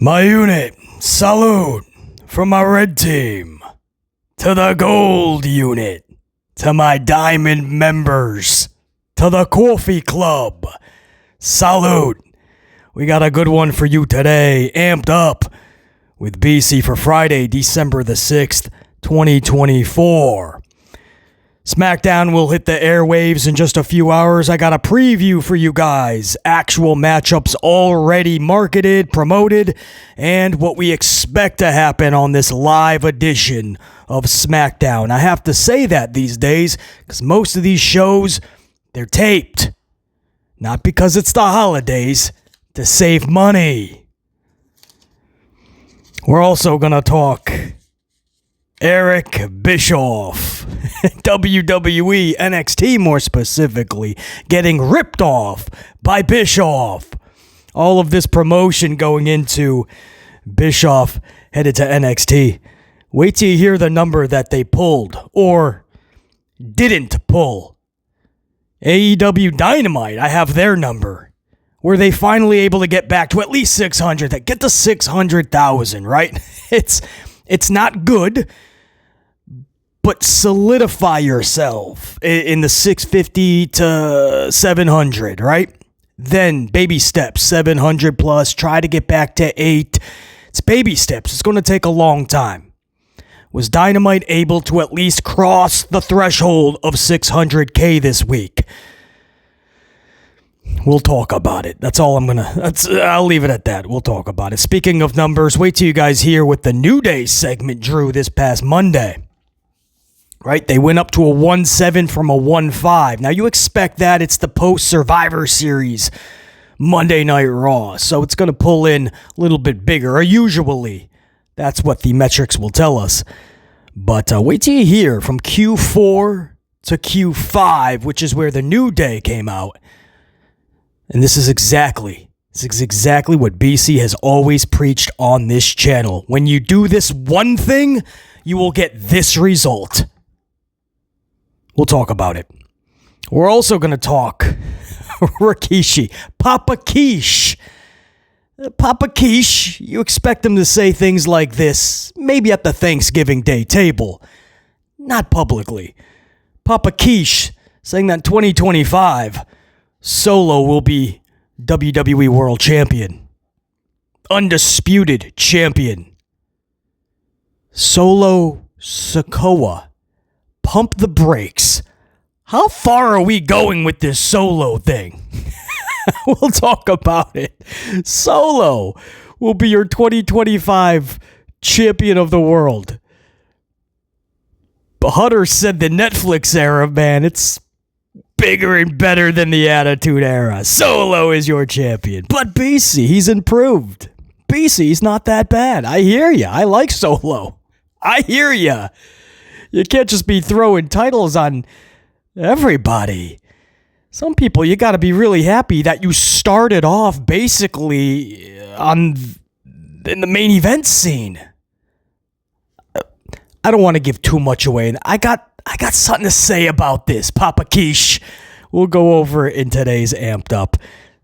My unit, salute from my red team to the gold unit, to my diamond members, to the coffee club, salute. We got a good one for you today, amped up with BC for Friday, December the 6th, 2024. SmackDown will hit the airwaves in just a few hours. I got a preview for you guys. Actual matchups already marketed, promoted, and what we expect to happen on this live edition of SmackDown. I have to say that these days because most of these shows, they're taped. Not because it's the holidays, to save money. We're also going to talk Eric Bischoff, WWE, NXT more specifically, getting ripped off by Bischoff. All of this promotion going into Bischoff headed to NXT. Wait till you hear the number that they pulled or didn't pull. AEW Dynamite, I have their number. Were they finally able to get back to at least 600? Get to 600,000, right? It's not good. But solidify yourself in the 650 to 700, right? Then baby steps, 700 plus, try to get back to 8. It's baby steps. It's going to take a long time. Was Dynamite able to at least cross the threshold of 600K this week? We'll talk about it. That's all I'll leave it at that. We'll talk about it. Speaking of numbers, wait till you guys hear what the New Day segment drew this past Monday. Right? They went up to a 1-7 from a 1-5. Now, you expect that. It's the post-Survivor Series Monday Night Raw. So it's going to pull in a little bit bigger. Or usually, that's what the metrics will tell us. But wait till you hear from Q4 to Q5, which is where the New Day came out. And this is exactly what BC has always preached on this channel. When you do this one thing, you will get this result. We'll talk about it. We're also going to talk Rikishi. Papa Quiche. Papa Quiche, you expect him to say things like this, maybe at the Thanksgiving Day table. Not publicly. Papa Quiche saying that in 2025, Solo will be WWE World Champion. Undisputed champion. Solo Sikoa. Pump the brakes. How far are we going with this Solo thing? We'll talk about it. Solo will be your 2025 champion of the world. Hunter said the Netflix era, man, it's bigger and better than the Attitude Era. Solo is your champion. But BC, he's improved. BC's not that bad. I hear ya. I like Solo. I hear ya. You can't just be throwing titles on everybody. Some people, you got to be really happy that you started off basically in the main event scene. I don't want to give too much away. I got something to say about this, Papa Quiche. We'll go over it in today's Amped Up.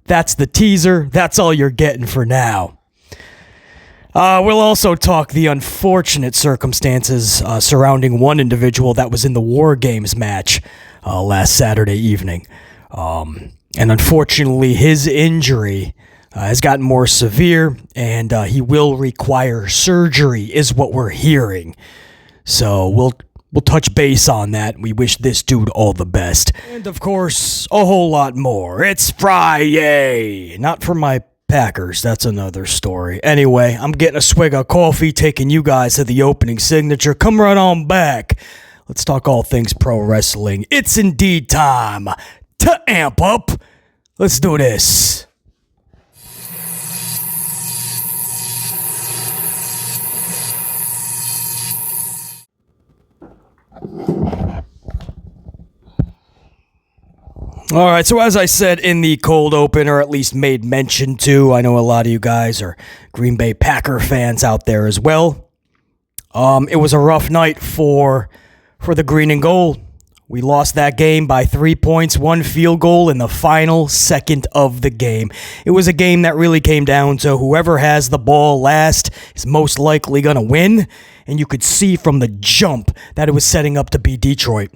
That's the teaser. That's all you're getting for now. We'll also talk the unfortunate circumstances surrounding one individual that was in the War Games match last Saturday evening. And unfortunately, his injury has gotten more severe, and he will require surgery, is what we're hearing. So we'll touch base on that. We wish this dude all the best. And of course, a whole lot more. It's Friday. Not for my Packers, that's another story. Anyway, I'm getting a swig of coffee, taking you guys to the opening signature. Come right on back. Let's talk all things pro wrestling. It's indeed time to amp up. Let's do this. All right, so as I said in the cold open, or at least made mention to, I know a lot of you guys are Green Bay Packer fans out there as well. It was a rough night for the green and gold. We lost that game by 3 points, 1 field goal in the final second of the game. It was a game that really came down to whoever has the ball last is most likely going to win. And you could see from the jump that it was setting up to be Detroit.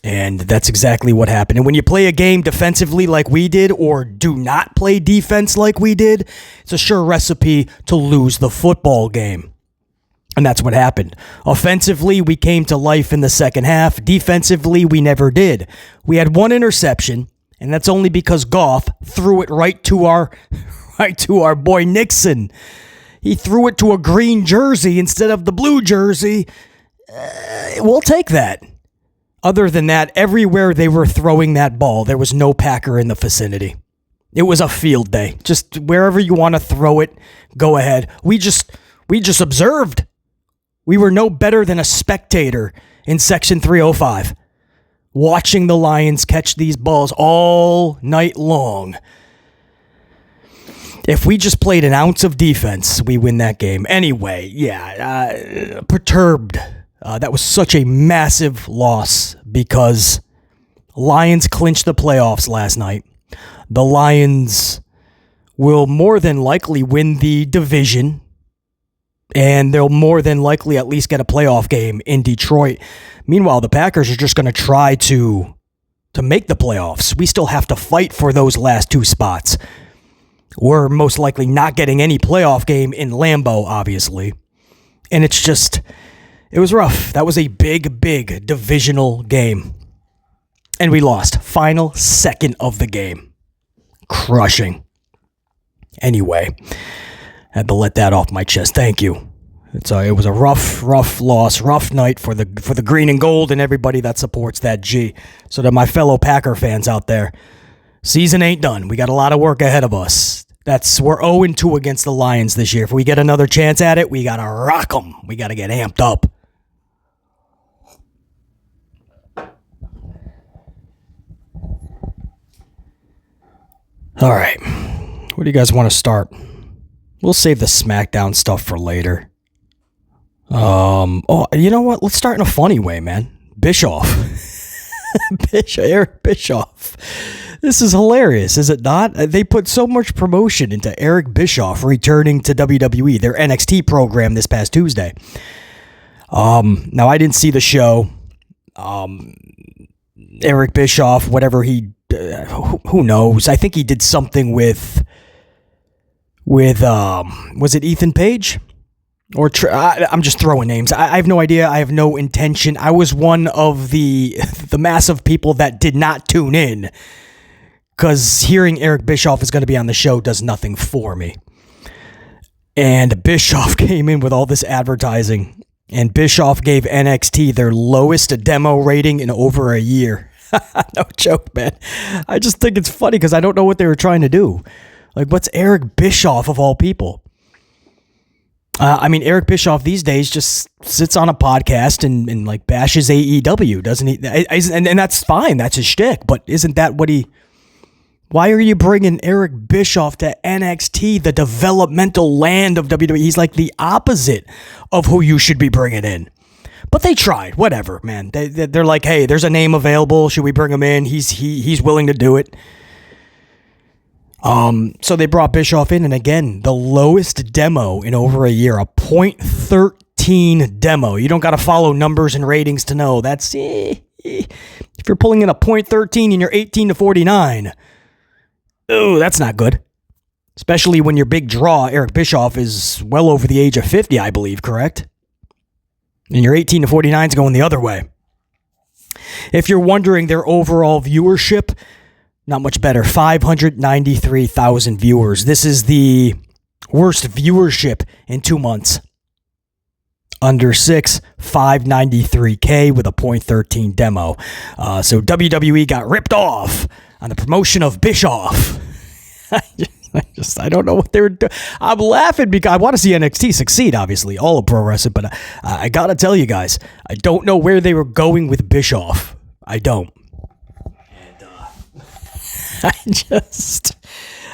And that's exactly what happened. And when you play a game defensively like we did, or do not play defense like we did, it's a sure recipe to lose the football game. And that's what happened. Offensively, we came to life in the second half. Defensively, we never did. We had 1 interception, and that's only because Goff threw it right to our boy Nixon. He threw it to a green jersey instead of the blue jersey. We'll take that. Other than that, everywhere they were throwing that ball, there was no Packer in the vicinity. It was a field day. Just wherever you want to throw it, go ahead. We just observed. We were no better than a spectator in Section 305, watching the Lions catch these balls all night long. If we just played an ounce of defense, we win that game. Anyway, perturbed. That was such a massive loss because Lions clinched the playoffs last night. The Lions will more than likely win the division, and they'll more than likely at least get a playoff game in Detroit. Meanwhile, the Packers are just going to try to make the playoffs. We still have to fight for those last 2 spots. We're most likely not getting any playoff game in Lambeau, obviously. And it's just... It was rough. That was a big divisional game. And we lost. Final second of the game. Crushing. Anyway, had to let that off my chest. Thank you. It was a rough loss, rough night for the green and gold and everybody that supports that G. So to my fellow Packer fans out there, season ain't done. We got a lot of work ahead of us. We're 0-2 against the Lions this year. If we get another chance at it, we got to rock them. We got to get amped up. All right, where do you guys want to start? We'll save the SmackDown stuff for later. You know what? Let's start in a funny way, man. Bischoff. Eric Bischoff. This is hilarious, is it not? They put so much promotion into Eric Bischoff returning to WWE, their NXT program this past Tuesday. Now, I didn't see the show. Eric Bischoff, whatever he... who knows? I think he did something with was it Ethan Page? Or I'm just throwing names. I have no idea. I have no intention. I was one of the mass of people that did not tune in because hearing Eric Bischoff is going to be on the show does nothing for me. And Bischoff came in with all this advertising, and Bischoff gave NXT their lowest demo rating in over a year. No joke, man. I just think it's funny because I don't know what they were trying to do. Like, what's Eric Bischoff of all people? Eric Bischoff these days just sits on a podcast and like bashes AEW, doesn't he? And that's fine. That's his shtick. But isn't that what he... Why are you bringing Eric Bischoff to NXT, the developmental land of WWE? He's like the opposite of who you should be bringing in. But they tried. Whatever, man. They're like, hey, there's a name available. Should we bring him in? He's willing to do it. So they brought Bischoff in, and again, the lowest demo in over a year, a .13 demo. You don't got to follow numbers and ratings to know. That's if you're pulling in a .13 and you're 18 to 49. Oh, that's not good. Especially when your big draw, Eric Bischoff, is well over the age of 50, I believe, correct? And your 18 to 49 is going the other way. If you're wondering their overall viewership, not much better. 593,000 viewers. This is the worst viewership in 2 months. Under 6, 593K with a .13 demo. So WWE got ripped off on the promotion of Bischoff. I don't know what they were doing. I'm laughing because I want to see NXT succeed, obviously, all of pro wrestling, but I got to tell you guys, I don't know where they were going with Bischoff. I don't. And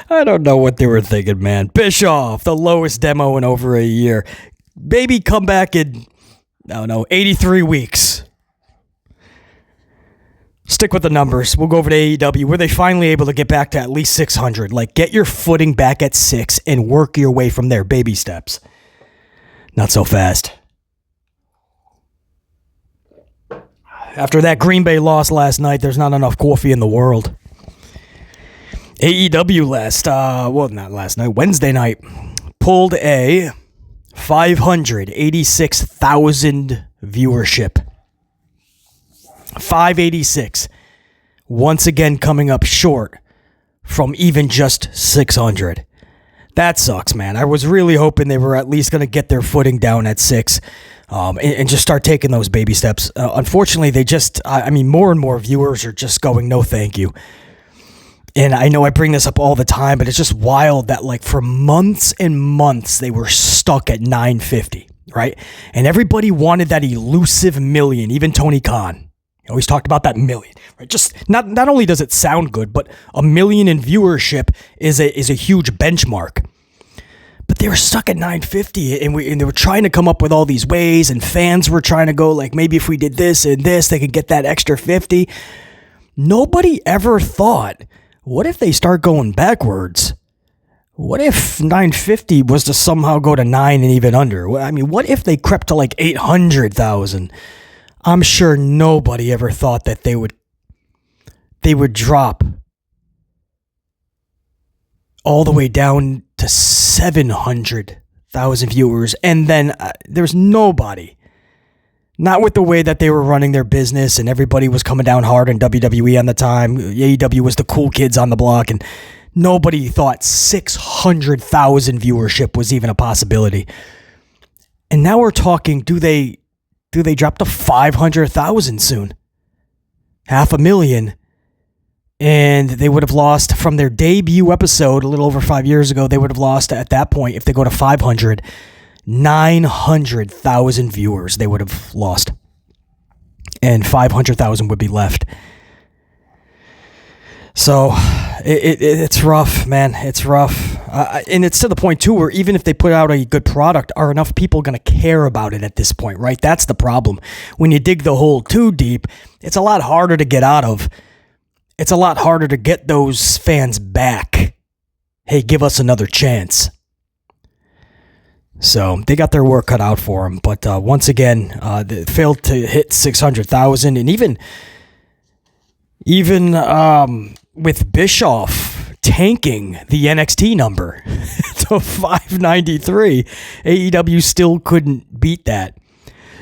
I don't know what they were thinking, man. Bischoff, the lowest demo in over a year. Maybe come back in, I don't know, 83 weeks. Stick with the numbers. We'll go over to AEW. Were they finally able to get back to at least 600? Like, get your footing back at 6 and work your way from there. Baby steps. Not so fast. After that Green Bay loss last night, there's not enough coffee in the world. AEW Wednesday night, pulled a 586,000 viewership. 586. Once again coming up short from even just 600. That sucks, man. I was really hoping they were at least going to get their footing down at 6 and just start taking those baby steps. Unfortunately, more and more viewers are just going, no thank you. And I know I bring this up all the time, but it's just wild that like for months and months, they were stuck at 950, right? And everybody wanted that elusive million, even Tony Khan. He always talked about that million, right? Just not only does it sound good, but a million in viewership is a huge benchmark. But they were stuck at 950, and they were trying to come up with all these ways, and fans were trying to go like, maybe if we did this and this, they could get that extra 50. Nobody ever thought, what if they start going backwards? What if 950 was to somehow go to 9 and even under? I mean, what if they crept to like 800,000? I'm sure nobody ever thought that they would drop all the way down to 700,000 viewers. And then there's nobody, not with the way that they were running their business and everybody was coming down hard on WWE on the time. AEW was the cool kids on the block, and nobody thought 600,000 viewership was even a possibility. And now we're talking, do they drop to 500,000 soon? 500,000. And they would have lost from their debut episode a little over 5 years ago. They would have lost at that point, if they go to 500, 900,000 viewers they would have lost. And 500,000 would be left. So it's rough, man. It's rough. And it's to the point, too, where even if they put out a good product, are enough people going to care about it at this point, right? That's the problem. When you dig the hole too deep, it's a lot harder to get out of. It's a lot harder to get those fans back. Hey, give us another chance. So they got their work cut out for them. But once again, they failed to hit 600,000. And even with Bischoff tanking the NXT number to 593, AEW still couldn't beat that.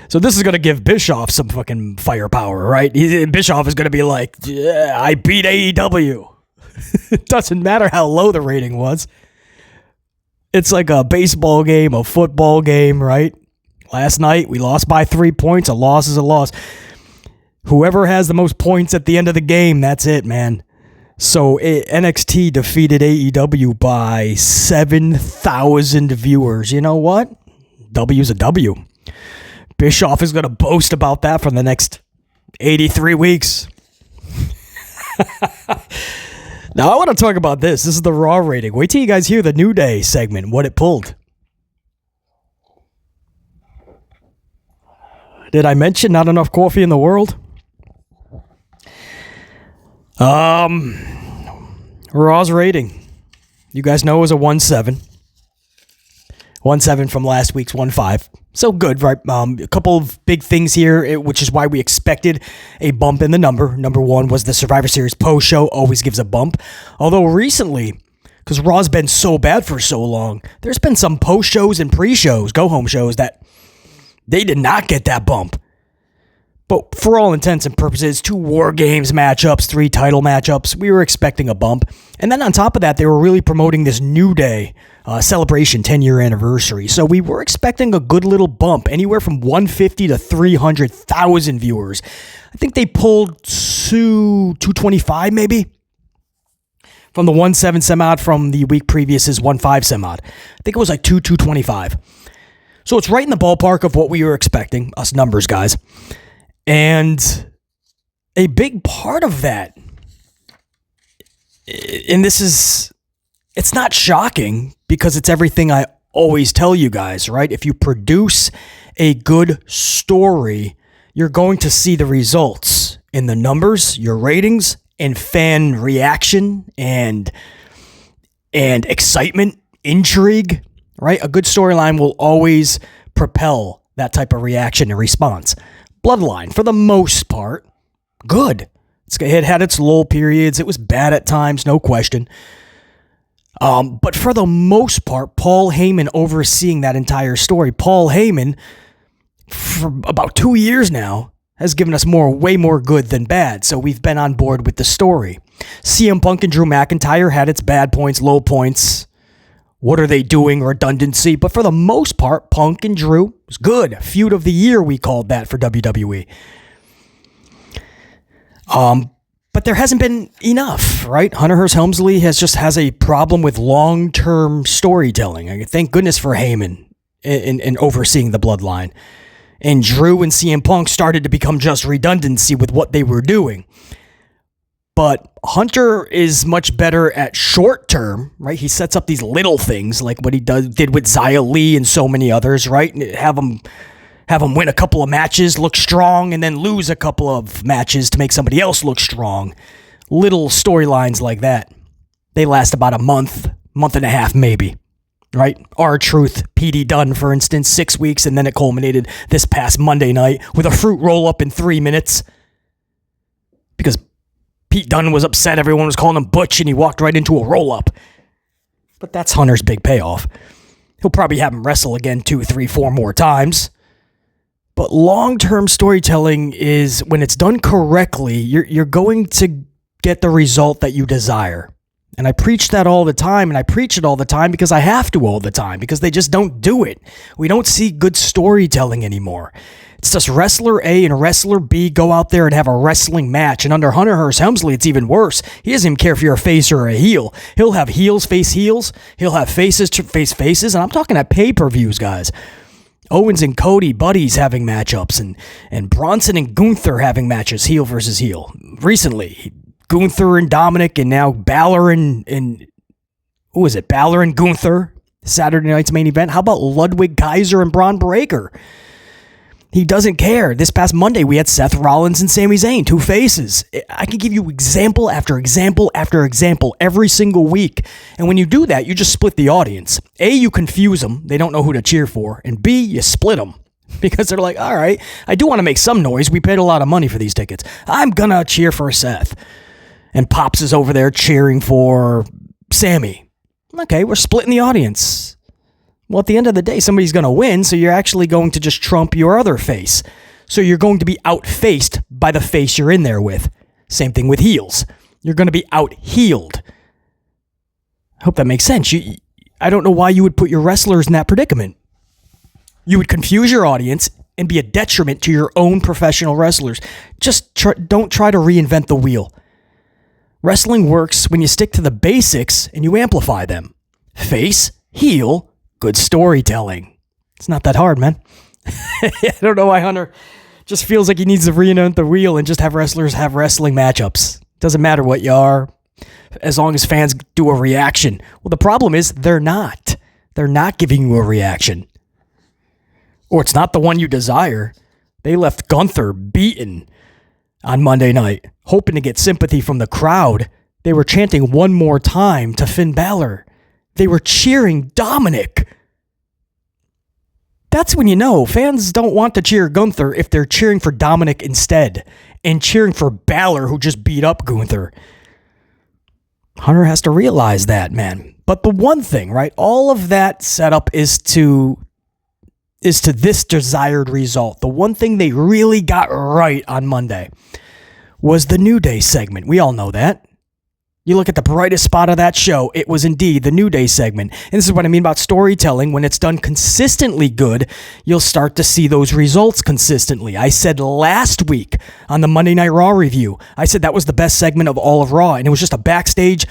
So this is going to give Bischoff some fucking firepower, right? Bischoff is going to be like, yeah, I beat AEW. It doesn't matter how low the rating was. It's like a baseball game, a football game, right? Last night, we lost by 3 points. A loss is a loss. Whoever has the most points at the end of the game, that's it, man. So NXT defeated AEW by 7,000 viewers. You know what? W's a W. Bischoff is going to boast about that for the next 83 weeks. Now, I want to talk about this. This is the Raw rating. Wait till you guys hear the New Day segment, what it pulled. Did I mention not enough coffee in the world? Raw's rating. You guys know it was a 1.7. 1.7 from last week's 1.5. So good, right? A couple of big things here, which is why we expected a bump in the number. Number one was the Survivor Series post-show always gives a bump. Although recently, because Raw's been so bad for so long, there's been some post-shows and pre-shows, go-home shows, that they did not get that bump. But for all intents and purposes, 2 War Games matchups, 3 title matchups, we were expecting a bump. And then on top of that, they were really promoting this New Day celebration 10-year anniversary. So we were expecting a good little bump, anywhere from 150 to 300,000 viewers. I think they pulled 225 maybe from the 1.7 some odd from the week previous's 1.5 some odd. I think it was like 225. So it's right in the ballpark of what we were expecting, us numbers guys. And a big part of that, and it's not shocking because it's everything I always tell you guys, right? If you produce a good story, you're going to see the results in the numbers, your ratings, and fan reaction and excitement, intrigue, right? A good storyline will always propel that type of reaction and response. Bloodline, for the most part, good. It had its lull periods. It was bad at times, no question. But for the most part, Paul Heyman overseeing that entire story. Paul Heyman, for about 2 years now, has given us way more good than bad. So we've been on board with the story. CM Punk and Drew McIntyre had its bad points, low points. What are they doing? Redundancy. But for the most part, Punk and Drew was good. Feud of the year, we called that for WWE. But there hasn't been enough, right? Hunter Hearst Helmsley has a problem with long-term storytelling. Thank goodness for Heyman in overseeing the bloodline. And Drew and CM Punk started to become just redundancy with what they were doing. But Hunter is much better at short term, right? He sets up these little things like what he did with Xia Li and so many others, right? And have them win a couple of matches, look strong, and then lose a couple of matches to make somebody else look strong. Little storylines like that. They last about a month and a half maybe, right? R-Truth, P.D. Dunne, for instance, 6 weeks, and then it culminated this past Monday night with a fruit roll-up in 3 minutes. Because Pete Dunne was upset, everyone was calling him Butch, and he walked right into a roll-up. But that's Hunter's big payoff. He'll probably have him wrestle again 2, 3, 4 more times. But long-term storytelling is, when it's done correctly, you're going to get the result that you desire. And I preach that all the time, and I preach it all the time because I have to all the time, because they just don't do it. We don't see good storytelling anymore. It's just wrestler A and wrestler B go out there and have a wrestling match. And under Hunter Hearst Helmsley, it's even worse. He doesn't even care if you're a face or a heel. He'll have heels face heels. He'll have faces face faces. And I'm talking at pay-per-views, guys. Owens and Cody, buddies, having matchups. And Bronson and Gunther having matches, heel versus heel. Recently, Gunther and Dominic, and now Balor and who is it? Balor and Gunther, Saturday night's main event. How about Ludwig Kaiser and Braun Breaker? He doesn't care. This past Monday, we had Seth Rollins and Sami Zayn, 2 faces. I can give you example after example after example every single week. And when you do that, you just split the audience. A, you confuse them. They don't know who to cheer for. And B, you split them. Because they're like, all right, I do want to make some noise. We paid a lot of money for these tickets. I'm going to cheer for Seth. And Pops is over there cheering for Sammy. Okay, we're splitting the audience. Well, at the end of the day, somebody's going to win, so you're actually going to just trump your other face. So you're going to be outfaced by the face you're in there with. Same thing with heels. You're going to be out-heeled. I hope that makes sense. I don't know why you would put your wrestlers in that predicament. You would confuse your audience and be a detriment to your own professional wrestlers. Just don't try to reinvent the wheel. Wrestling works when you stick to the basics and you amplify them. Face, heel, good storytelling. It's not that hard, man. I don't know why Hunter just feels like he needs to reinvent the wheel and just have wrestlers have wrestling matchups. Doesn't matter what you are, as long as fans do a reaction. Well, the problem is they're not. They're not giving you a reaction. Or it's not the one you desire. They left Gunther beaten on Monday night, hoping to get sympathy from the crowd. They were chanting one more time to Finn Balor. They were cheering Dominic. That's when you know fans don't want to cheer Gunther if they're cheering for Dominic instead and cheering for Balor, who just beat up Gunther. Hunter has to realize that, man. But the one thing, right? All of that setup is to this desired result. The one thing they really got right on Monday was the New Day segment. We all know that. You look at the brightest spot of that show, it was indeed the New Day segment. And this is what I mean about storytelling. When it's done consistently good, you'll start to see those results consistently. I said last week on the Monday Night Raw review, I said that was the best segment of all of Raw. And it was just a backstage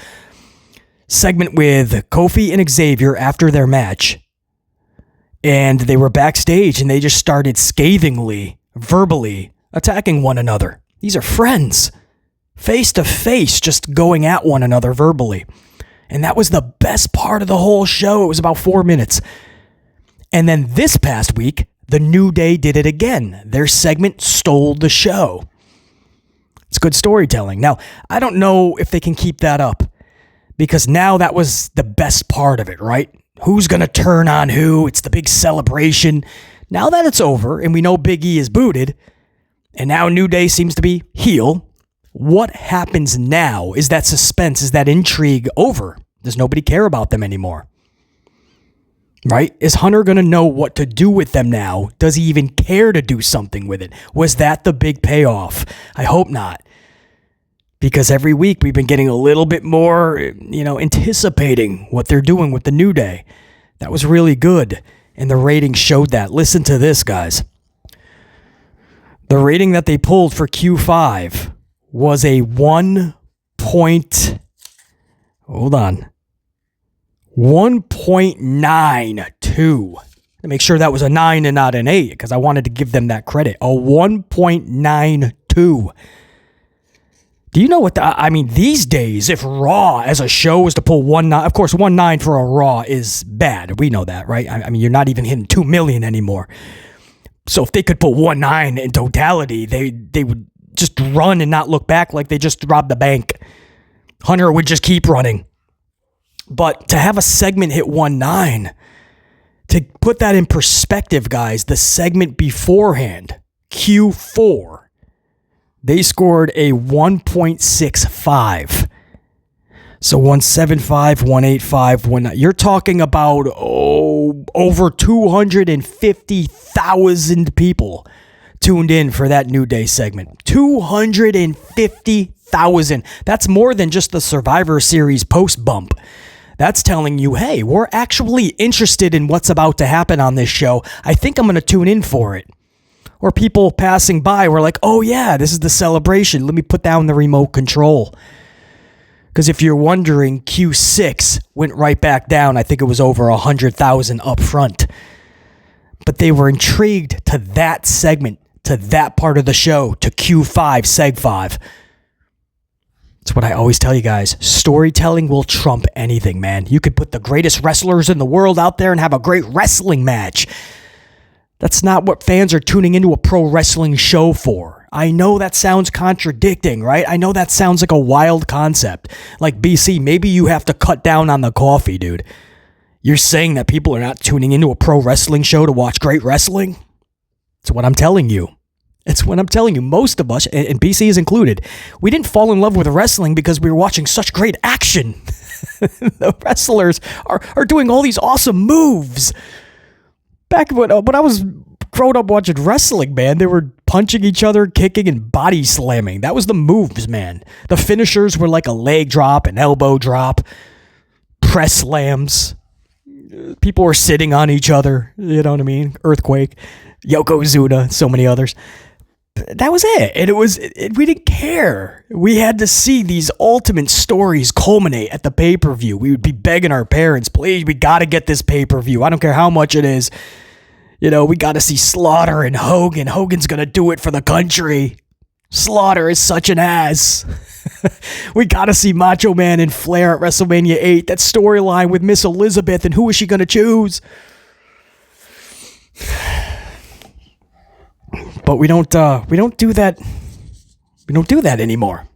segment with Kofi and Xavier after their match. And they were backstage and they just started scathingly, verbally attacking one another. These are friends. Face to face, just going at one another verbally. And that was the best part of the whole show. It was about 4 minutes. And then this past week, the New Day did it again. Their segment stole the show. It's good storytelling. Now, I don't know if they can keep that up because now that was the best part of it, right? Who's going to turn on who? It's the big celebration. Now that it's over and we know Big E is booted and now New Day seems to be heel, what happens now? Is that suspense, is that intrigue over? Does nobody care about them anymore? Right? Is Hunter going to know what to do with them now? Does he even care to do something with it? Was that the big payoff? I hope not. Because every week we've been getting a little bit more, anticipating what they're doing with the New Day. That was really good. And the rating showed that. Listen to this, guys. The rating that they pulled for Q5 was a 1.92. To make sure that was a 9 and not an 8, because I wanted to give them that credit. A 1.92. Do you know what these days, if Raw as a show was to pull 1.9, of course 1.9 for a Raw is bad. We know that, right? I mean, you're not even hitting 2 million anymore. So if they could pull 1.9 in totality, they would just run and not look back like they just robbed the bank. Hunter would just keep running. But to have a segment hit 1.9, to put that in perspective, guys, the segment beforehand, Q4, they scored a 1.65. So 175, 185, 19. You're talking about over 250,000 people tuned in for that New Day segment. 250,000. That's more than just the Survivor Series post bump. That's telling you, hey, we're actually interested in what's about to happen on this show. I think I'm going to tune in for it. Or people passing by were like, oh yeah, this is the celebration. Let me put down the remote control. Because if you're wondering, Q6 went right back down. I think it was over 100,000 up front. But they were intrigued to that segment, to that part of the show, to Q5, Seg 5. That's what I always tell you guys. Storytelling will trump anything, man. You could put the greatest wrestlers in the world out there and have a great wrestling match. That's not what fans are tuning into a pro wrestling show for. I know that sounds contradicting, right? I know that sounds like a wild concept. Like, BC, maybe you have to cut down on the coffee, dude. You're saying that people are not tuning into a pro wrestling show to watch great wrestling? It's what I'm telling you. It's what I'm telling you. Most of us, and BC is included, we didn't fall in love with wrestling because we were watching such great action. The wrestlers are doing all these awesome moves. Back when I was growing up watching wrestling, man, they were punching each other, kicking, and body slamming. That was the moves, man. The finishers were like a leg drop, an elbow drop, press slams. People were sitting on each other. You know what I mean? Earthquake, Yokozuna, so many others. That was it. And we didn't care. We had to see these ultimate stories culminate at the pay-per-view. We would be begging our parents, please, we got to get this pay-per-view. I don't care how much it is. We got to see Slaughter and Hogan. Hogan's going to do it for the country. Slaughter is such an ass. We got to see Macho Man and Flair at WrestleMania 8. That storyline with Miss Elizabeth, and who is she going to choose? But we don't do that. We don't do that anymore.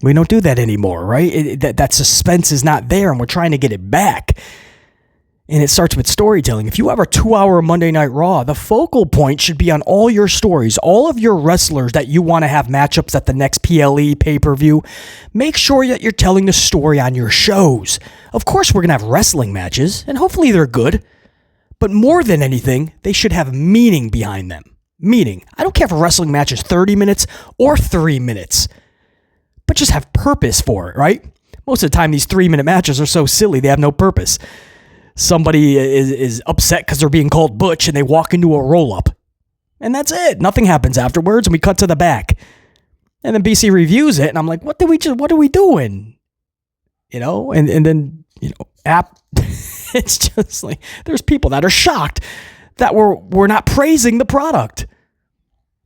We don't do that anymore, right? That suspense is not there, and we're trying to get it back. And it starts with storytelling. If you have a 2-hour Monday Night Raw, the focal point should be on all your stories, all of your wrestlers that you want to have matchups at the next PLE pay-per-view. Make sure that you're telling the story on your shows. Of course, we're going to have wrestling matches, and hopefully they're good. But more than anything, they should have meaning behind them. Meaning. I don't care if a wrestling match is 30 minutes or 3 minutes. But just have purpose for it, right? Most of the time, these 3-minute matches are so silly, they have no purpose. Somebody is upset because they're being called Butch and they walk into a roll-up. And that's it. Nothing happens afterwards, and we cut to the back. And then BC reviews it, and I'm like, what are we doing? And then, it's just like, there's people that are shocked that we're not praising the product.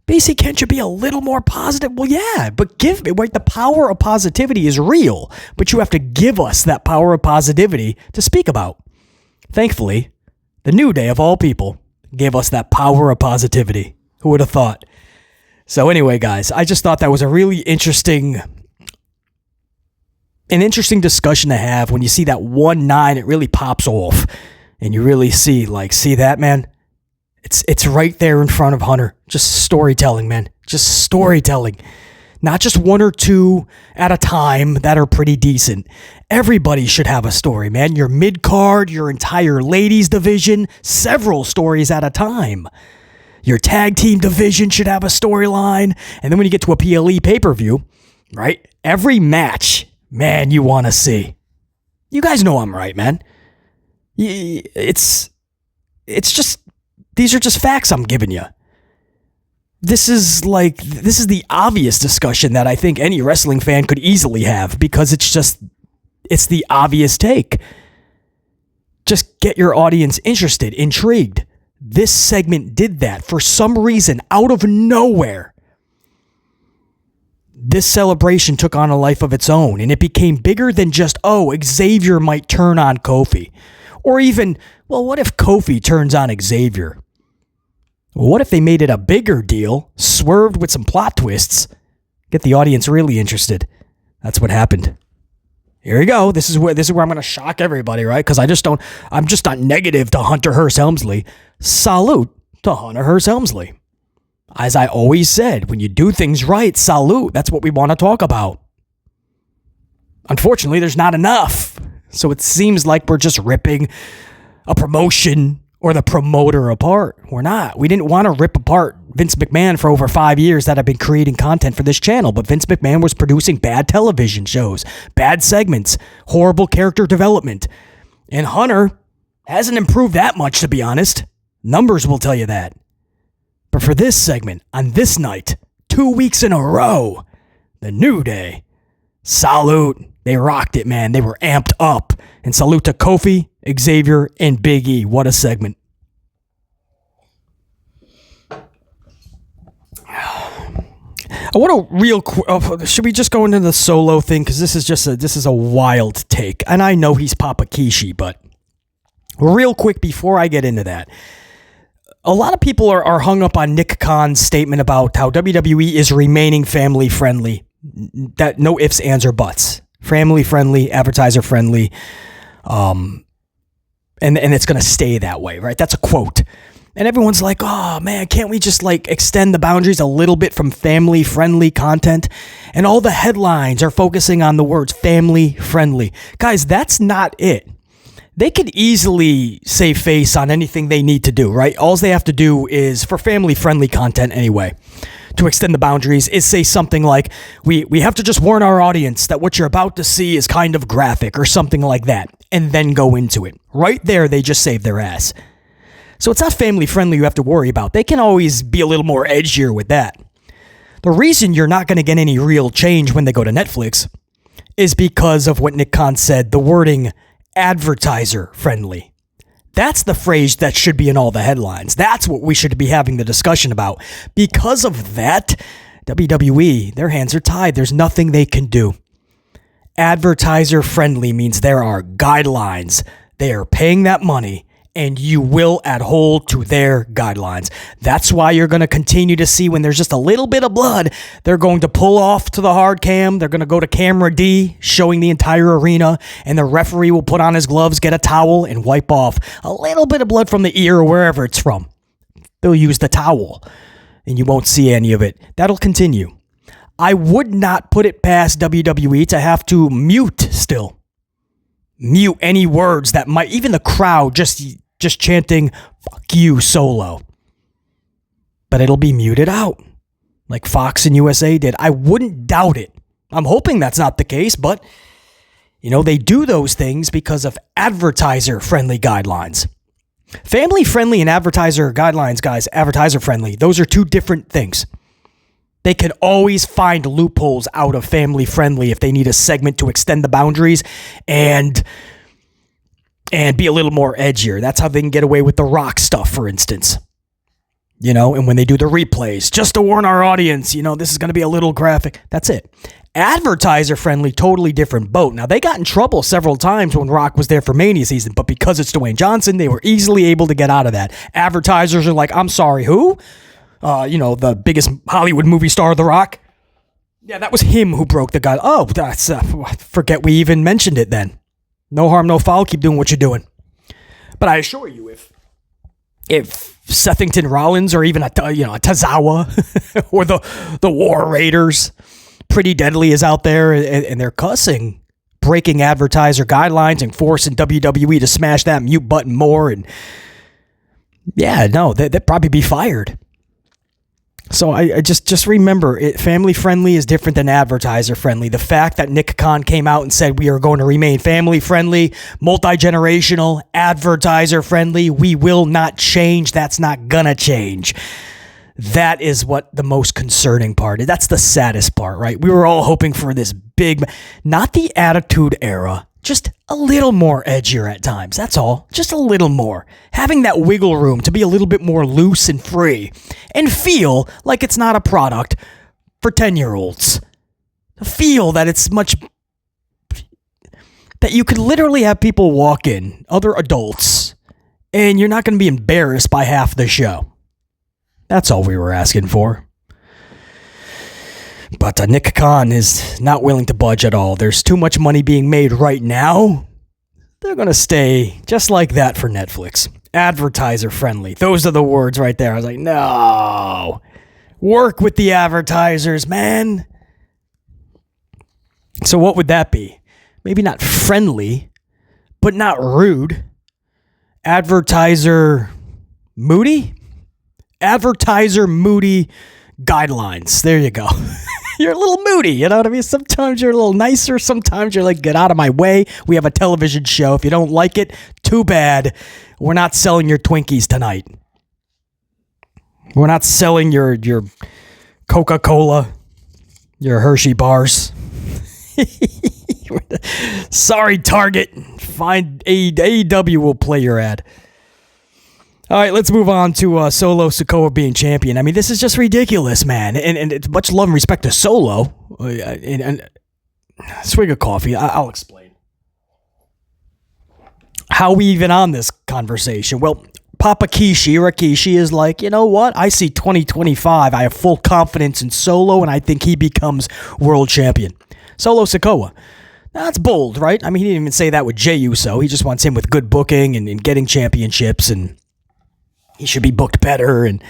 BC, can't you be a little more positive? Well, yeah, but give me, the power of positivity is real, but you have to give us that power of positivity to speak about. Thankfully, the New Day of all people gave us that power of positivity. Who would have thought? So anyway, guys, I just thought that was a really interesting discussion to have. When you see that 1-9, it really pops off. And you really see that, man? It's right there in front of Hunter. Just storytelling, man. Just storytelling. Not just one or two at a time that are pretty decent. Everybody should have a story, man. Your mid-card, your entire ladies division, several stories at a time. Your tag team division should have a storyline. And then when you get to a PLE pay-per-view, right? Every match, man, you want to see. You guys know I'm right, man. It's just, these are just facts I'm giving you. This is the obvious discussion that I think any wrestling fan could easily have, because it's the obvious take. Just get your audience interested, intrigued. This segment did that for some reason, out of nowhere. This celebration took on a life of its own, and it became bigger than just, Xavier might turn on Kofi. Or even, what if Kofi turns on Xavier? What if they made it a bigger deal, swerved with some plot twists, get the audience really interested? That's what happened. Here we go. This is where I'm going to shock everybody, right? Because I'm just not negative to Hunter Hearst Helmsley. Salute to Hunter Hearst Helmsley. As I always said, when you do things right, salute. That's what we want to talk about. Unfortunately, there's not enough. So it seems like we're just ripping a promotion or the promoter apart. We're not. We didn't want to rip apart Vince McMahon for over 5 years that I've been creating content for this channel, but Vince McMahon was producing bad television shows, bad segments, horrible character development. And Hunter hasn't improved that much, to be honest. Numbers will tell you that. But for this segment, on this night, 2 weeks in a row, the New Day, salute. They rocked it, man. They were amped up. And salute to Kofi, Xavier, and Big E. What a segment. I want to real quick. Should we just go into the Solo thing? Because this is a wild take. And I know he's Papa Kishi, but real quick before I get into that. A lot of people are hung up on Nick Khan's statement about how WWE is remaining family friendly. That no ifs, ands, or buts. Family friendly, advertiser friendly, and it's going to stay that way, right? That's a quote. And everyone's like, oh man, can't we just extend the boundaries a little bit from family friendly content? And all the headlines are focusing on the words family friendly. Guys, that's not it. They could easily save face on anything they need to do, right? All they have to do is, for family friendly content anyway, to extend the boundaries, is say something like, we have to just warn our audience that what you're about to see is kind of graphic or something like that, and then go into it. Right there, they just saved their ass. So it's not family friendly you have to worry about. They can always be a little more edgier with that. The reason you're not going to get any real change when they go to Netflix is because of what Nick Khan said, the wording advertiser friendly. That's the phrase that should be in all the headlines. That's what we should be having the discussion about. Because of that, WWE, their hands are tied. There's nothing they can do. Advertiser friendly means there are guidelines. They are paying that money, and you will adhere to their guidelines. That's why you're going to continue to see when there's just a little bit of blood, they're going to pull off to the hard cam. They're going to go to camera D, showing the entire arena, and the referee will put on his gloves, get a towel, and wipe off a little bit of blood from the ear or wherever it's from. They'll use the towel, and you won't see any of it. That'll continue. I would not put it past WWE to have to mute any words that might, even the crowd just chanting, fuck you, Solo. But it'll be muted out, like Fox and USA did. I wouldn't doubt it. I'm hoping that's not the case, but, they do those things because of advertiser-friendly guidelines. Family-friendly and advertiser guidelines, guys, advertiser-friendly, those are two different things. They can always find loopholes out of family-friendly if they need a segment to extend the boundaries and be a little more edgier. That's how they can get away with the Rock stuff, for instance. And when they do the replays, just to warn our audience, this is going to be a little graphic. That's it. Advertiser-friendly, totally different boat. Now, they got in trouble several times when Rock was there for Mania season, but because it's Dwayne Johnson, they were easily able to get out of that. Advertisers are like, I'm sorry, who? the biggest Hollywood movie star, The Rock. Yeah, that was him who broke the guy. Oh, that's forget we even mentioned it then. No harm, no foul. Keep doing what you're doing. But I assure you, if Sethington Rollins or even a Tozawa or the War Raiders, Pretty Deadly is out there and they're cussing, breaking advertiser guidelines and forcing WWE to smash that mute button more, and yeah, no, they'd probably be fired. So I just remember, family friendly is different than advertiser friendly. The fact that Nick Khan came out and said we are going to remain family friendly, multi-generational, advertiser friendly, we will not change. That's not gonna change. That is what the most concerning part is. That's the saddest part, right? We were all hoping for this big, not the Attitude Era, just a little more edgier at times. That's all. Just a little more. Having that wiggle room to be a little bit more loose and free and feel like it's not a product for 10-year-olds. Feel that it's much... that you could literally have people walk in, other adults, and you're not going to be embarrassed by half the show. That's all we were asking for. But Nick Khan is not willing to budge at all. There's too much money being made right now. They're going to stay just like that for Netflix. Advertiser friendly. Those are the words right there. I was like, no. Work with the advertisers, man. So what would that be? Maybe not friendly, but not rude. Advertiser moody? Advertiser moody guidelines. There you go. You're a little moody, you know what I mean? Sometimes you're a little nicer. Sometimes you're like, get out of my way. We have a television show. If you don't like it, too bad. We're not selling your Twinkies tonight. We're not selling your Coca-Cola, your Hershey bars. Sorry, Target. Fine, AEW will play your ad. All right, let's move on to Solo Sikoa being champion. I mean, this is just ridiculous, man. And it's much love and respect to Solo. And swig of coffee. I'll explain. How we even on this conversation? Well, Papa Rikishi is like, you know what? I see 2025. I have full confidence in Solo, and I think he becomes world champion. Solo Sikoa. That's bold, right? I mean, he didn't even say that with Jey Uso. He just wants him with good booking and getting championships, and he should be booked better. And,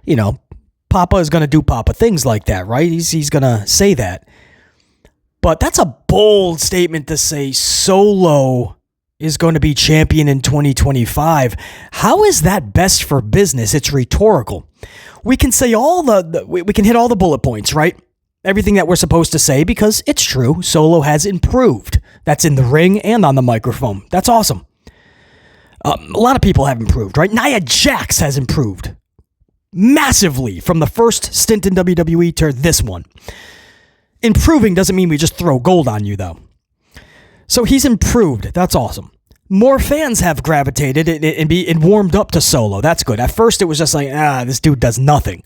you know, Papa is going to do Papa things like that, right? He's going to say that. But that's a bold statement to say Solo is going to be champion in 2025. How is that best for business? It's rhetorical. We can say we can hit all the bullet points, right? Everything that we're supposed to say, because it's true. Solo has improved. That's in the ring and on the microphone. That's awesome. A lot of people have improved, right? Nia Jax has improved massively from the first stint in WWE to this one. Improving doesn't mean we just throw gold on you, though. So he's improved. That's awesome. More fans have gravitated and warmed up to Solo. That's good. At first, it was just like, this dude does nothing.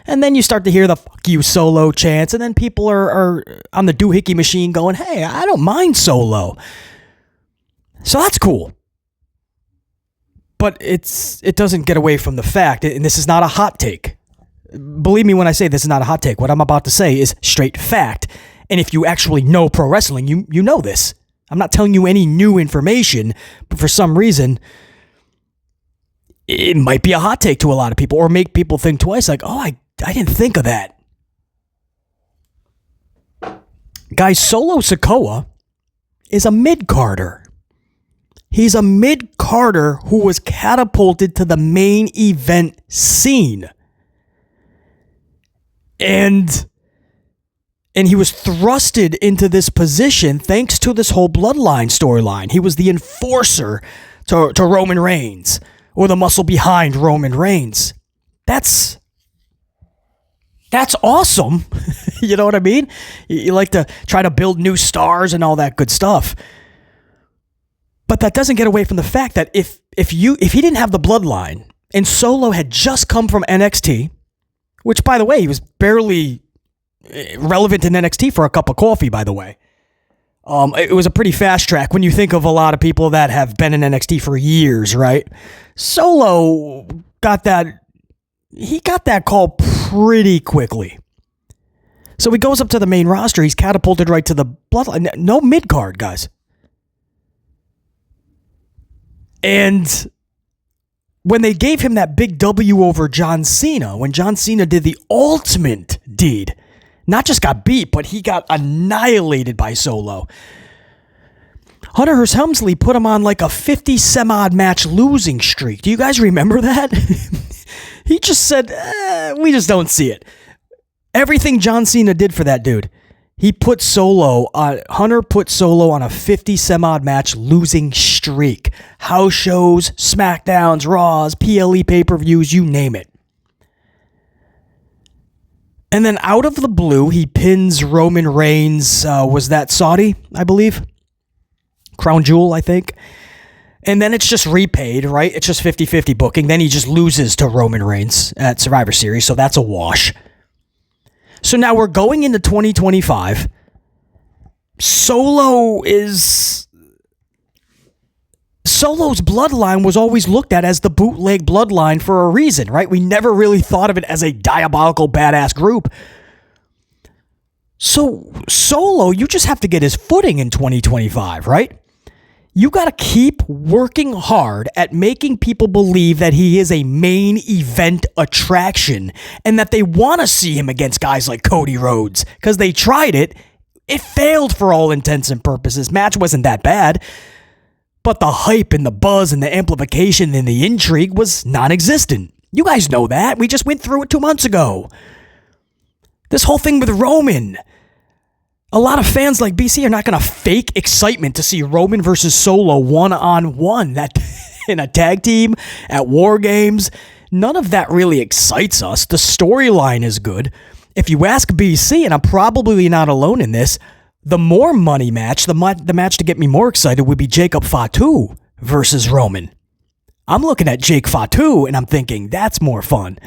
And then you start to hear the fuck you Solo chants, and then people are on the doohickey machine going, hey, I don't mind Solo. So that's cool. But it doesn't get away from the fact, and this is not a hot take. Believe me when I say this is not a hot take. What I'm about to say is straight fact. And if you actually know pro wrestling, you know this. I'm not telling you any new information, but for some reason, it might be a hot take to a lot of people or make people think twice, like, oh, I didn't think of that. Guys, Solo Sikoa is a mid-carder. He's a mid-carder who was catapulted to the main event scene. And he was thrusted into this position thanks to this whole bloodline storyline. He was the enforcer to Roman Reigns, or the muscle behind Roman Reigns. That's awesome. You know what I mean? You like to try to build new stars and all that good stuff. But that doesn't get away from the fact that if he didn't have the bloodline and Solo had just come from NXT, which, by the way, he was barely relevant in NXT for a cup of coffee, by the way. It was a pretty fast track when you think of a lot of people that have been in NXT for years, right? Solo got that call pretty quickly. So he goes up to the main roster. He's catapulted right to the bloodline. No mid-card, guys. And when they gave him that big W over John Cena, when John Cena did the ultimate deed, not just got beat, but he got annihilated by Solo. Hunter Hearst Helmsley put him on like a 50-some-odd match losing streak. Do you guys remember that? He just said, we just don't see it. Everything John Cena did for that dude, Hunter put Solo on a 50-some-odd match losing streak. House shows, SmackDowns, Raws, PLE pay-per-views, you name it. And then out of the blue, he pins Roman Reigns, was that Saudi, I believe? Crown Jewel, I think. And then it's just repaid, right? It's just 50-50 booking. Then he just loses to Roman Reigns at Survivor Series, so that's a wash. So now we're going into 2025. Solo's bloodline was always looked at as the bootleg bloodline for a reason, right? We never really thought of it as a diabolical badass group. So Solo, you just have to get his footing in 2025, right? You got to keep working hard at making people believe that he is a main event attraction and that they want to see him against guys like Cody Rhodes because they tried it. It failed for all intents and purposes. Match wasn't that bad, but the hype and the buzz and the amplification and the intrigue was non-existent. You guys know that. We just went through it 2 months ago. This whole thing with Roman. A lot of fans like BC are not going to fake excitement to see Roman versus Solo one-on-one that in a tag team at War Games. None of that really excites us. The storyline is good. If you ask BC, and I'm probably not alone in this, the more money match, the match to get me more excited would be Jacob Fatu versus Roman. I'm looking at Jake Fatu and I'm thinking, that's more fun.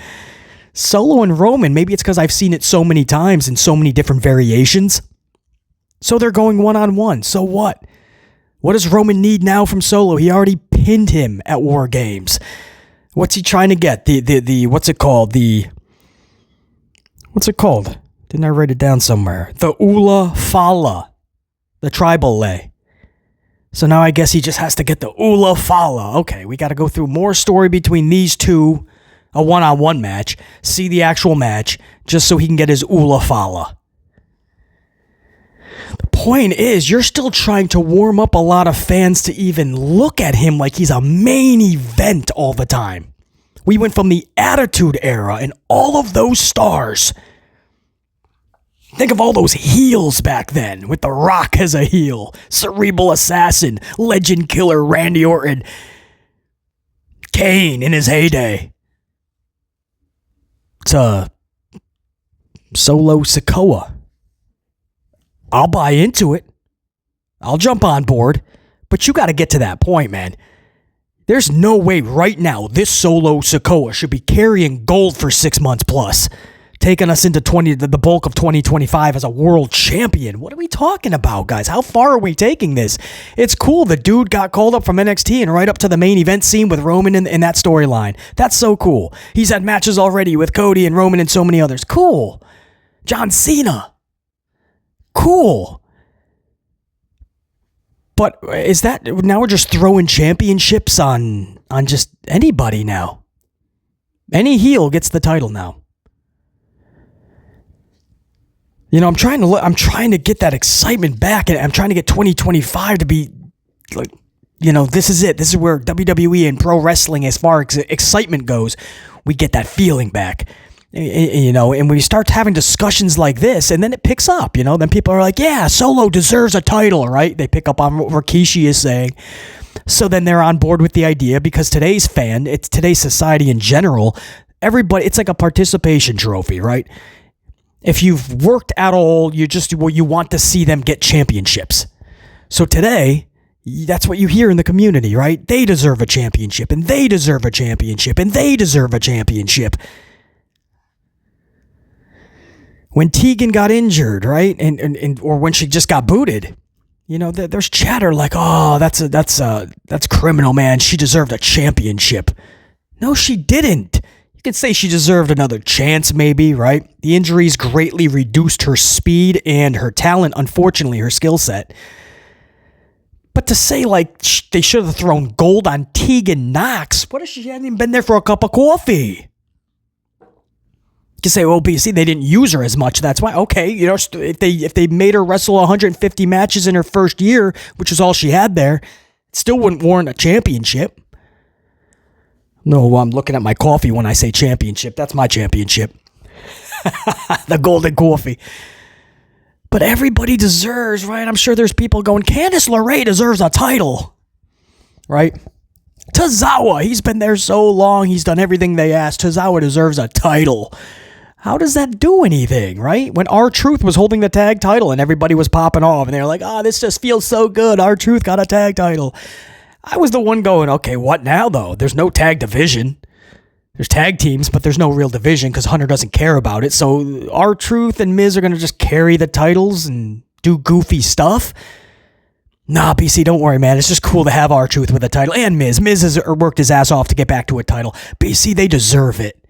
Solo and Roman, maybe it's because I've seen it so many times in so many different variations. So they're going one-on-one. So what? What does Roman need now from Solo? He already pinned him at War Games. What's he trying to get? What's it called? What's it called? Didn't I write it down somewhere? The Ula Fala. The tribal lay. So now I guess he just has to get the Ula Fala. Okay, we got to go through more story between these two. A one-on-one match. See the actual match. Just so he can get his Ula Fala. The point is, you're still trying to warm up a lot of fans to even look at him like he's a main event all the time. We went from the Attitude Era and all of those stars. Think of all those heels back then, with The Rock as a heel, Cerebral Assassin, Legend Killer Randy Orton, Kane in his heyday. To Solo Sikoa. I'll buy into it. I'll jump on board. But you got to get to that point, man. There's no way right now this Solo Sikoa should be carrying gold for 6 months plus. Taking us into the bulk of 2025 as a world champion. What are we talking about, guys? How far are we taking this? It's cool the dude got called up from NXT and right up to the main event scene with Roman in that storyline. That's so cool. He's had matches already with Cody and Roman and so many others. Cool. John Cena. Cool. But is that now we're just throwing championships on just anybody now? Any heel gets the title now. You know, I'm trying to get that excitement back, and I'm trying to get 2025 to be like, you know, this is it. This is where WWE and pro wrestling, as far as excitement goes, we get that feeling back. You know, and when you start having discussions like this, and then it picks up, you know, then people are like, yeah, Solo deserves a title, right? They pick up on what Rikishi is saying. So then they're on board with the idea because today's society in general, everybody, it's like a participation trophy, right? If you've worked at all, you want to see them get championships. So today, that's what you hear in the community, right? They deserve a championship, and they deserve a championship, and they deserve a championship. When Tegan got injured, right, and or when she just got booted, you know, there's chatter like, oh, that's criminal, man. She deserved a championship. No, she didn't. You could say she deserved another chance, maybe, right? The injuries greatly reduced her speed and her talent, unfortunately, her skill set. But to say, like, they should have thrown gold on Tegan Knox, what if she hadn't even been there for a cup of coffee? You can say, well, BC, they didn't use her as much. That's why. Okay, you know, if they made her wrestle 150 matches in her first year, which is all she had there, it still wouldn't warrant a championship. No, I'm looking at my coffee when I say championship. That's my championship. The golden coffee. But everybody deserves, right? I'm sure there's people going, Candice LeRae deserves a title. Right? Tozawa, he's been there so long. He's done everything they asked. Tozawa deserves a title. How does that do anything, right? When R-Truth was holding the tag title and everybody was popping off and they're like, this just feels so good. R-Truth got a tag title. I was the one going, okay, what now, though? There's no tag division. There's tag teams, but there's no real division because Hunter doesn't care about it. So R-Truth and Miz are going to just carry the titles and do goofy stuff? Nah, BC, don't worry, man. It's just cool to have R-Truth with a title. And Miz. Miz has worked his ass off to get back to a title. BC, they deserve it.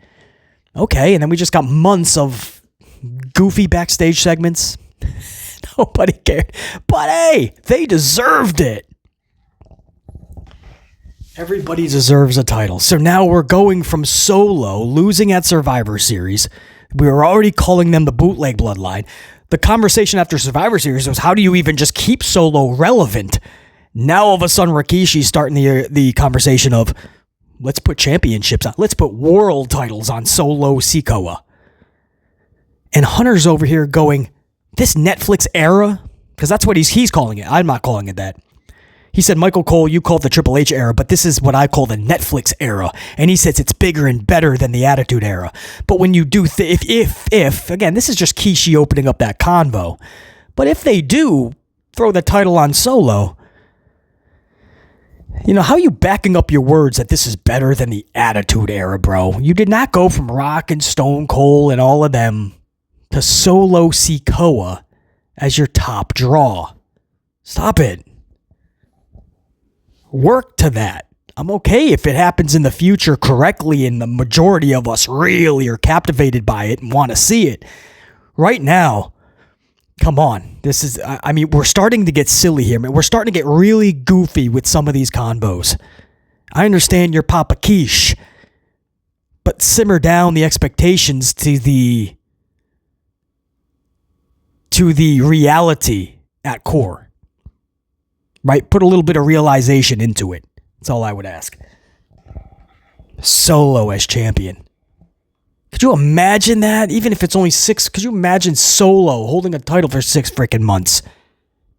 Okay, and then we just got months of goofy backstage segments. Nobody cared. But hey, they deserved it. Everybody deserves a title. So now we're going from Solo losing at Survivor Series. We were already calling them the bootleg bloodline. The conversation after Survivor Series was, how do you even just keep Solo relevant? Now all of a sudden Rikishi's starting the conversation of, let's put championships on. Let's put world titles on Solo Sikoa. And Hunter's over here going, this Netflix era, because that's what he's calling it. I'm not calling it that. He said, Michael Cole, you called the Triple H era, but this is what I call the Netflix era. And he says it's bigger and better than the Attitude era. But when you do, if again, this is just Kishi opening up that convo. But if they do throw the title on Solo, you know, how are you backing up your words that this is better than the Attitude era, bro? You did not go from Rock and Stone Cold and all of them to Solo Sikoa as your top draw. Stop it. Work to that. I'm okay if it happens in the future correctly and the majority of us really are captivated by it and want to see it. Right now, come on. This is, I mean, we're starting to get silly here, man. We're starting to get really goofy with some of these combos. I understand you're Papa Quiche, but simmer down the expectations to the reality at core. Right? Put a little bit of realization into it. That's all I would ask. Solo as champion. Could you imagine that? Even if it's only 6, could you imagine Solo holding a title for 6 freaking months?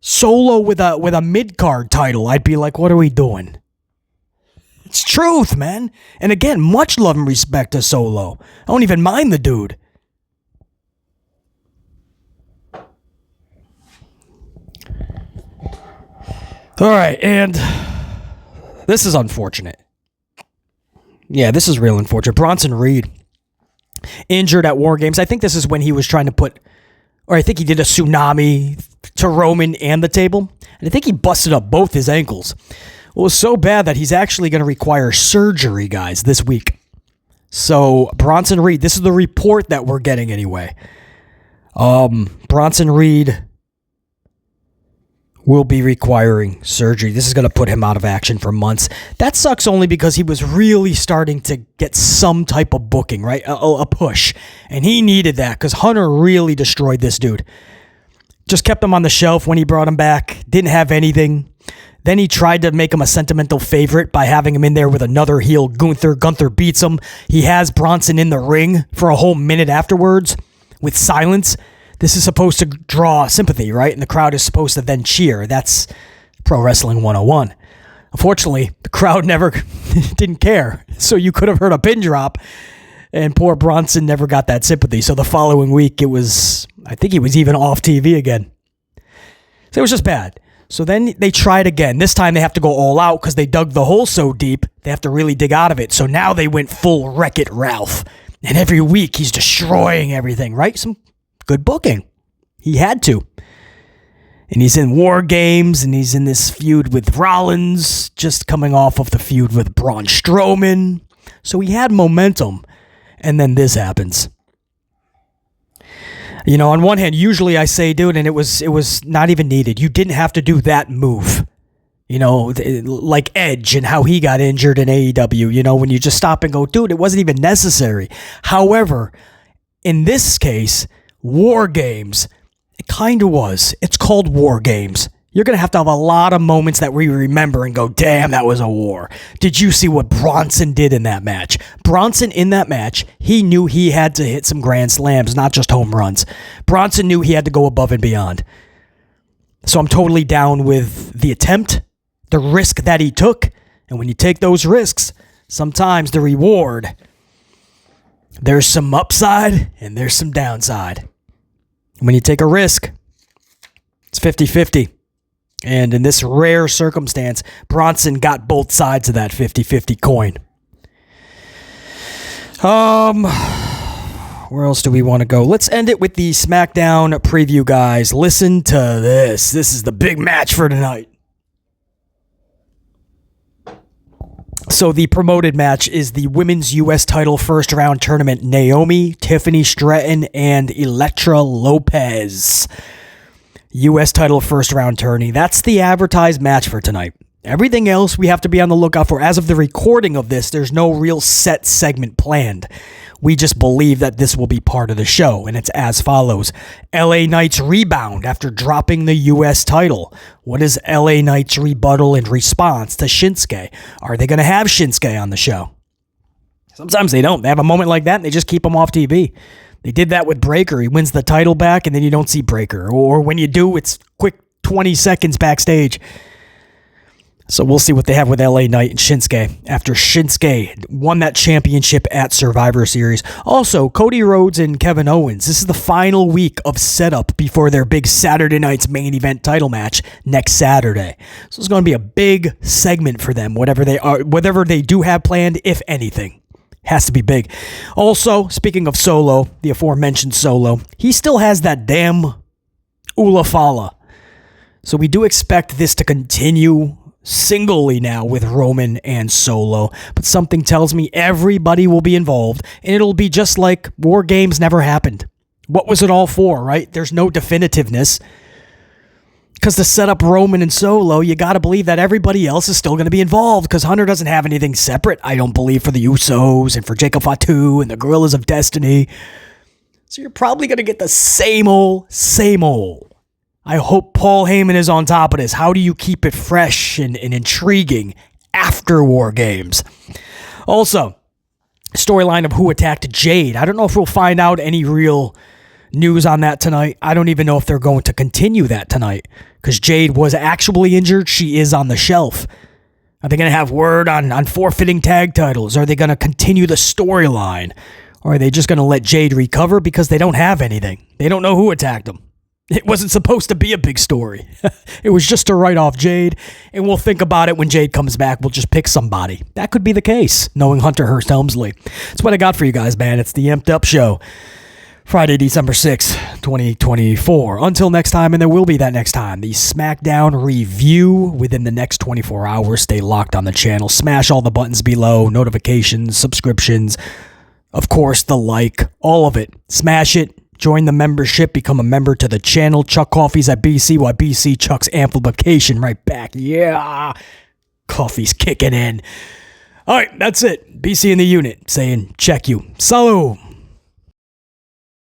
Solo with a mid-card title. I'd be like, what are we doing? It's truth, man. And again, much love and respect to Solo. I don't even mind the dude. All right, and this is unfortunate. Yeah, this is real unfortunate. Bronson Reed, injured at War Games. I think this is when he was trying to put, or I think he did a tsunami to Roman and the table. And I think he busted up both his ankles. It was so bad that he's actually going to require surgery, guys, this week. So, Bronson Reed, this is the report that we're getting anyway. Bronson Reed will be requiring surgery. This is going to put him out of action for months. That sucks only because he was really starting to get some type of booking, right? A push. And he needed that because Hunter really destroyed this dude. Just kept him on the shelf when he brought him back. Didn't have anything. Then he tried to make him a sentimental favorite by having him in there with another heel, Gunther. Gunther beats him. He has Bronson in the ring for a whole minute afterwards with silence. This is supposed to draw sympathy, right? And the crowd is supposed to then cheer. That's Pro Wrestling 101. Unfortunately, the crowd never didn't care. So you could have heard a pin drop, and poor Bronson never got that sympathy. So the following week, I think he was even off TV again. So it was just bad. So then they tried again. This time they have to go all out because they dug the hole so deep, they have to really dig out of it. So now they went full Wreck-It Ralph. And every week he's destroying everything, right? Some good booking. He had to. And he's in War Games, and he's in this feud with Rollins, just coming off of the feud with Braun Strowman. So he had momentum. And then this happens. You know, on one hand, usually I say, dude, and it was not even needed. You didn't have to do that move. You know, like Edge and how he got injured in AEW, you know, when you just stop and go, dude, it wasn't even necessary. However, in this case, War Games, it kind of was. It's called War Games. You're going to have a lot of moments that we remember and go, damn, that was a war. Did you see what Bronson did in that match? Bronson in that match, he knew he had to hit some grand slams, not just home runs. Bronson knew he had to go above and beyond. So I'm totally down with the attempt, the risk that he took. And when you take those risks, sometimes the reward, there's some upside and there's some downside. When you take a risk, it's 50-50. And in this rare circumstance, Bronson got both sides of that 50-50 coin. Where else do we want to go? Let's end it with the SmackDown preview, guys. Listen to this. This is the big match for tonight. So the promoted match is the Women's U.S. title first round tournament. Naomi, Tiffany Stratton, and Elektra Lopez. U.S. title first round tourney. That's the advertised match for tonight. Everything else we have to be on the lookout for. As of the recording of this, there's no real set segment planned. We just believe that this will be part of the show, and it's as follows. LA Knight's rebound after dropping the U.S. title. What is LA Knight's rebuttal and response to Shinsuke? Are they going to have Shinsuke on the show? Sometimes they don't. They have a moment like that, and they just keep him off TV. They did that with Breakker. He wins the title back, and then you don't see Breakker. Or when you do, it's quick 20 seconds backstage. So we'll see what they have with LA Knight and Shinsuke after Shinsuke won that championship at Survivor Series. Also, Cody Rhodes and Kevin Owens. This is the final week of setup before their big Saturday night's main event title match next Saturday. So it's going to be a big segment for them, whatever they do have planned, if anything. Has to be big. Also, speaking of Solo, the aforementioned Solo, he still has that damn Ula Fala. So we do expect this to continue singly now with Roman and Solo, but something tells me everybody will be involved, and it'll be just like War Games never happened. What was it all for, right? There's no definitiveness. Because to set up Roman and Solo, you got to believe that everybody else is still going to be involved, because Hunter doesn't have anything separate, I don't believe, for the Usos and for Jacob Fatu and the Gorillas of Destiny. So you're probably going to get the same old, same old. I hope Paul Heyman is on top of this. How do you keep it fresh and intriguing after War Games? Also, storyline of who attacked Jade. I don't know if we'll find out any real news on that tonight. I don't even know if they're going to continue that tonight, because Jade was actually injured. She is on the shelf. Are they going to have word on forfeiting tag titles? Are they going to continue the storyline? Or are they just going to let Jade recover because they don't have anything? They don't know who attacked them. It wasn't supposed to be a big story. It was just to write off Jade, and we'll think about it when Jade comes back. We'll just pick somebody. That could be the case, knowing Hunter Hearst Helmsley. That's what I got for you guys, man. It's the Amped Up Show. Friday, December 6th, 2024. Until next time, and there will be that next time, the SmackDown review within the next 24 hours. Stay locked on the channel. Smash all the buttons below. Notifications, subscriptions, of course, the like, all of it. Smash it. Join the membership, become a member to the channel. Chuck Coffee's at BC, while BC chucks amplification right back. Yeah, coffee's kicking in. All right, that's it. BC in the unit saying check you. Salut.